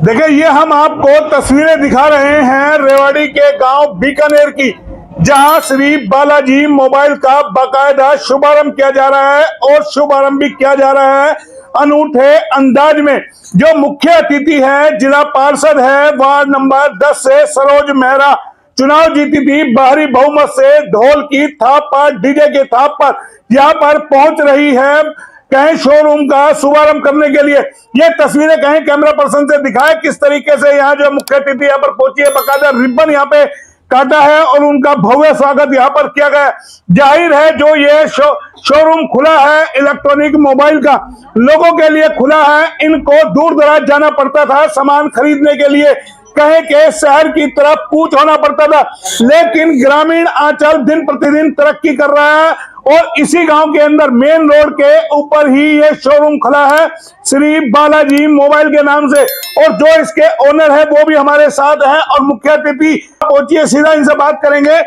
देखिए, ये हम आपको तस्वीरें दिखा रहे हैं रेवाड़ी के गांव बीकानेर की, जहां श्री बालाजी मोबाइल का बाकायदा शुभारंभ किया जा रहा है और शुभारंभ भी किया जा रहा है अनूठे अंदाज में। जो मुख्य अतिथि है, जिला पार्षद है वार्ड नंबर 10 से सरोज मेहरा, चुनाव जीती थी बाहरी बहुमत से, ढोल की थाप पर, डीजे के थाप पर यहाँ पर पहुंच रही है कहीं शोरूम का शुभारंभ करने के लिए। ये तस्वीरें कहीं कैमरा पर्सन से दिखाए किस तरीके से यहाँ जो मुख्य अतिथि यहाँ पर पहुंची है, बकायदा रिबन यहाँ पे काटा है और उनका भव्य स्वागत यहाँ पर किया गया। जाहिर है जो ये शोरूम खुला है इलेक्ट्रॉनिक मोबाइल का, लोगों के लिए खुला है। इनको दूर दराज जाना पड़ता था सामान खरीदने के लिए, कहे के शहर की तरफ कूच होना पड़ता था, लेकिन ग्रामीण अंचल दिन प्रतिदिन तरक्की कर रहा है और इसी गांव के अंदर मेन रोड के ऊपर ही ये शोरूम खुला है श्री बालाजी मोबाइल के नाम से। और जो इसके ओनर है वो भी हमारे साथ हैं और मुख्य अतिथि पहुंचिए, सीधा इनसे बात करेंगे।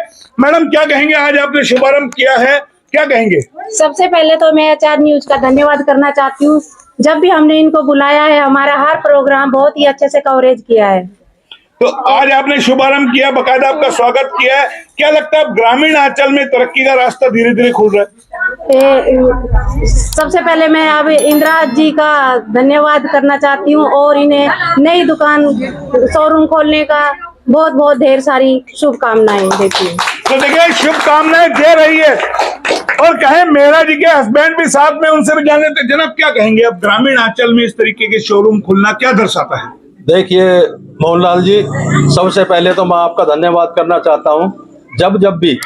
मैडम, क्या कहेंगे, आज आपने शुभारंभ किया है, क्या कहेंगे? सबसे पहले तो मैं एचआर न्यूज का धन्यवाद करना चाहती हूँ। जब भी हमने इनको बुलाया है, हमारा हर प्रोग्राम बहुत ही अच्छे से कवरेज किया है। तो आज आपने शुभारंभ किया, बकायदा आपका स्वागत किया है। क्या लगता है ग्रामीण अंचल में तरक्की का रास्ता धीरे धीरे खुल रहा है? सबसे पहले मैं अब इंदिरा जी का धन्यवाद करना चाहती हूँ और इन्हें नई दुकान शोरूम खोलने का बहुत बहुत ढेर सारी शुभकामनाएं देती हूँ। तो देखिए, शुभकामनाएं दे रही है और कहें मेहरा जी के हस्बैंड भी साथ में, उनसे भी जान लेते। जनाब, क्या कहेंगे, अब ग्रामीण अंचल में इस तरीके के शोरूम खुलना क्या दर्शाता है? देखिए मोहनलाल जी, सबसे पहले तो मैं आपका धन्यवाद करना चाहता हूं। जब भी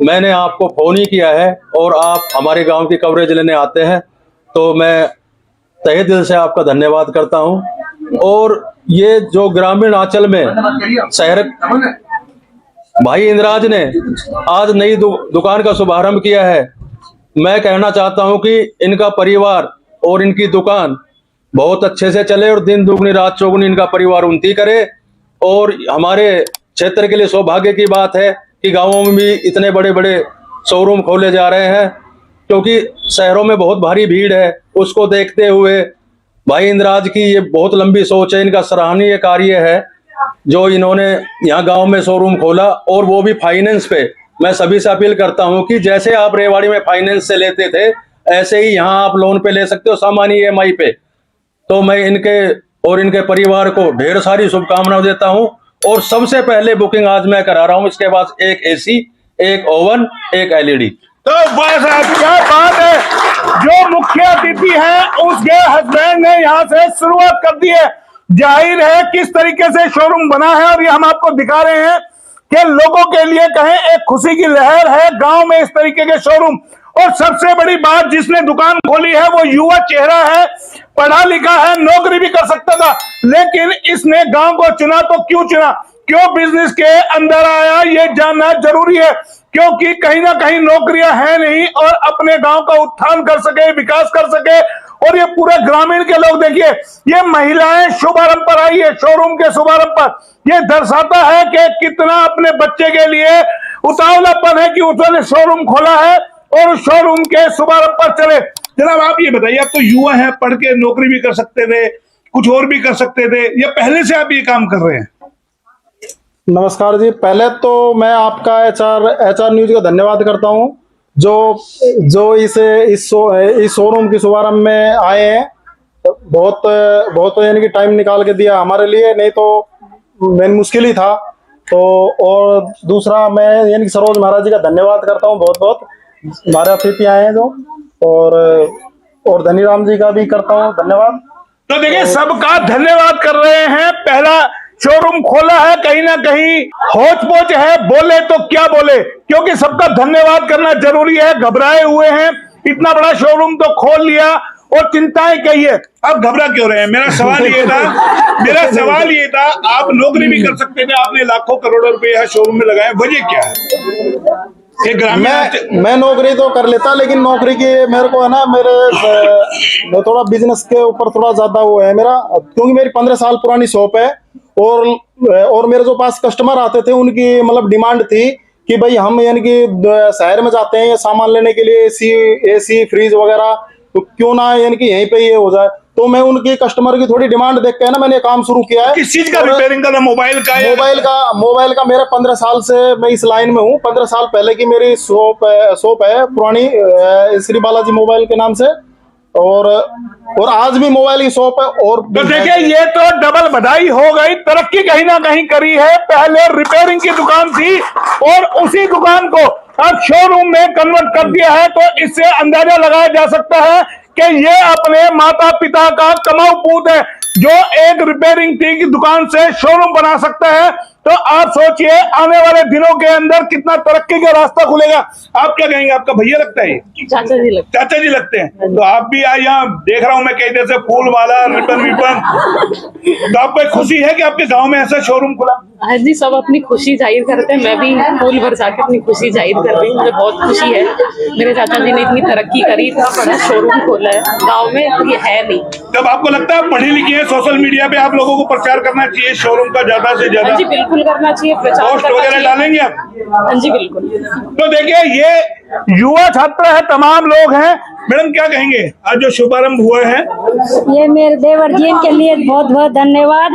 मैंने आपको फोन ही किया है और आप हमारे गांव की कवरेज लेने आते हैं, तो मैं तहे दिल से आपका धन्यवाद करता हूं। और ये जो ग्रामीण अंचल में शहर भाई इंदिराज ने आज नई दुकान का शुभारंभ किया है, मैं कहना चाहता हूं कि इनका परिवार और इनकी दुकान बहुत अच्छे से चले और दिन दुगनी रात चौगुनी इनका परिवार उन्नति करे। और हमारे क्षेत्र के लिए सौभाग्य की बात है कि गांवों में भी इतने बड़े बड़े शोरूम खोले जा रहे हैं, क्योंकि शहरों में बहुत भारी भीड़ है। उसको देखते हुए भाई इंदिराज की ये बहुत लंबी सोच है, इनका सराहनीय कार्य है जो इन्होंने यहाँ गांव में शोरूम खोला, और वो भी फाइनेंस पे। मैं सभी से अपील करता हूँ कि जैसे आप रेवाड़ी में फाइनेंस से लेते थे, ऐसे ही यहाँ आप लोन पे ले सकते हो, सामान्य EMI पे। तो मैं इनके और इनके परिवार को ढेर सारी शुभकामनाएं देता हूं। और सबसे पहले बुकिंग आज मैं करा रहा हूं, इसके बाद एक AC, एक ओवन, एक LED। तो बस क्या बात है, जो मुख्य अतिथि है उसके हस्बैंड ने यहाँ से शुरुआत कर दी है। जाहिर है किस तरीके से शोरूम बना है और ये हम आपको दिखा रहे हैं कि लोगों के लिए कहें एक खुशी की लहर है गांव में इस तरीके के शोरूम। और सबसे बड़ी बात, जिसने दुकान खोली है वो युवा चेहरा है, पढ़ा लिखा है, नौकरी भी कर सकता था, लेकिन इसने गांव को चुना। तो क्यों चुना, क्यों बिजनेस के अंदर आया, ये जानना जरूरी है, क्योंकि कहीं ना कहीं नौकरियां हैं नहीं और अपने गांव का उत्थान कर सके, विकास कर सके। और ये पूरे ग्रामीण के लोग, देखिए ये महिलाएं शुभारंभ पर आई है, शोरूम के शुभारंभ पर। ये दर्शाता है कि कितना अपने बच्चे के लिए उतावलापन है कि उसने शोरूम खोला है और शोरूम के शुभारंभ पर चले। जनाब, आप ये बताइए, आप तो युवा हैं, पढ़ के नौकरी भी कर सकते थे, कुछ और भी कर सकते थे, या पहले से आप ये काम कर रहे हैं? नमस्कार जी, पहले तो मैं आपका एचआर न्यूज का धन्यवाद करता हूं जो इस शोरूम की शुभारंभ में आए हैं। बहुत यानी कि टाइम निकाल के दिया हमारे लिए, नहीं तो मेन मुश्किल ही था। तो और दूसरा मैं यानी कि सरोज महाराज जी का धन्यवाद करता हूं, बहुत बहुत हमारे अतिथि आए हैं जो, और धनीराम जी का भी करता हूँ धन्यवाद। तो देखिए, सबका धन्यवाद कर रहे हैं। पहला शोरूम खोला है, कहीं ना कहीं होच पोच है, बोले तो क्या बोले, क्योंकि सबका धन्यवाद करना जरूरी है। घबराए हुए हैं, इतना बड़ा शोरूम तो खोल लिया और चिंताएं कही है, अब घबरा क्यों रहे हैं? मेरा सवाल ये था, आप नौकरी भी कर सकते थे, आपने लाखों करोड़ों रुपए यहाँ शोरूम में लगाए, वजह क्या है? मैं नौकरी तो कर लेता, लेकिन नौकरी की मेरे को है ना, मैं थोड़ा बिजनेस के ऊपर थोड़ा ज्यादा वो है मेरा, क्योंकि मेरी 15 साल पुरानी शॉप है और मेरे जो पास कस्टमर आते थे उनकी मतलब डिमांड थी कि भाई हम यानी कि शहर में जाते हैं सामान लेने के लिए, AC फ्रिज वगैरह, तो क्यों ना यानी कि यहीं पे ये हो जाए। तो मैं उनकी कस्टमर की थोड़ी डिमांड देख के ना मैंने ये काम शुरू किया है। किस चीज का और रिपेयरिंग का? मोबाइल का या- मोबाइल का मेरा 15 साल से मैं इस लाइन में हूँ। 15 साल पहले की मेरी शॉप है पुरानी, श्री बालाजी मोबाइल के नाम से, और आज भी मोबाइल की शॉप है। और तो देखिए, ये तो डबल बधाई हो गई, तरक्की कहीं ना कहीं करी है। पहले रिपेयरिंग की दुकान थी और उसी दुकान को अब शोरूम में कन्वर्ट कर दिया है। तो इससे अंदाजा लगाया जा सकता है कि ये अपने माता पिता का कमाऊ पूत है जो एक रिपेयरिंग की दुकान से शोरूम बना सकता है। तो आप सोचिए आने वाले दिनों के अंदर कितना तरक्की का रास्ता खुलेगा। आप क्या कहेंगे? आपका भैया लगता है ये? चाचा जी लगते चाचा जी लगते हैं। तो आप भी आए, यहाँ देख रहा हूं मैं कई देर से फूल माला रिबन विबन। तो आपको खुशी है कि आपके गांव में ऐसा शोरूम खुला? हाँ जी, सब अपनी खुशी जाहिर करते हैं। मैं भी फूल बरसा के अपनी खुशी जाहिर कर रही हूँ। मुझे बहुत खुशी है, मेरे चाचा जी ने इतनी तरक्की करी, इतना बड़ा शोरूम खोला है गांव में, ये है नहीं। जब आपको लगता है पढ़ी लिखी है, सोशल मीडिया पे आप लोगों को प्रचार करना चाहिए शोरूम का ज्यादा से ज्यादा? हाँ जी, बिल्कुल करना चाहिए, प्रचार पोस्ट करना वगैरह चाहिए। डालेंगे आप? हाँ जी, बिल्कुल। तो देखिए, ये युवा छात्र है, तमाम लोग हैं। मैडम क्या कहेंगे आज जो शुभारंभ हुआ है? ये मेरे देवर जी के लिए बहुत बहुत धन्यवाद,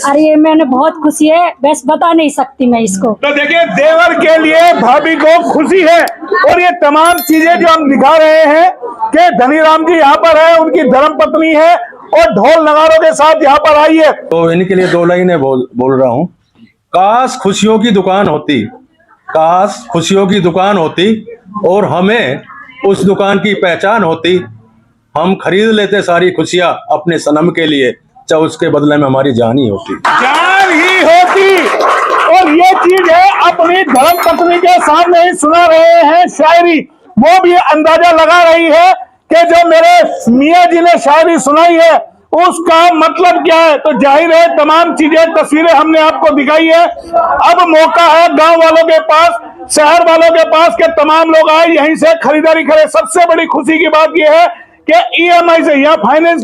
और ये मैंने बहुत खुशी है, बस बता नहीं सकती मैं इसको। तो देखिए, देवर के लिए भाभी को खुशी है। और ये तमाम चीजें जो हम दिखा रहे हैं कि धनीराम जी यहाँ पर है, उनकी धर्मपत्नी है और ढोल नगारों के साथ यहाँ पर आई है। तो इनके लिए 2 लाइनें बोल रहा हूँ। काश खुशियों की दुकान होती, काश खुशियों की दुकान होती और हमें उस दुकान की पहचान होती। हम खरीद लेते सारी खुशियां अपने सनम के लिए, चाहे उसके बदले में हमारी जान ही होती। जान ही होती। और ये चीज है, अपनी धर्मपत्नी के सामने ही सुना रहे हैं शायरी, वो भी अंदाजा लगा रही है कि जो मेरे मियाँ जी ने शायरी सुनाई है उसका मतलब क्या है। तो जाहिर है तमाम चीजें, तस्वीरें हमने आपको दिखाई है। अब मौका है गांव वालों के पास, शहर वालों के पास के तमाम लोग आए यहीं से खरीदारी करें। सबसे बड़ी खुशी की बात यह है कि ईएमआई से या फाइनेंस की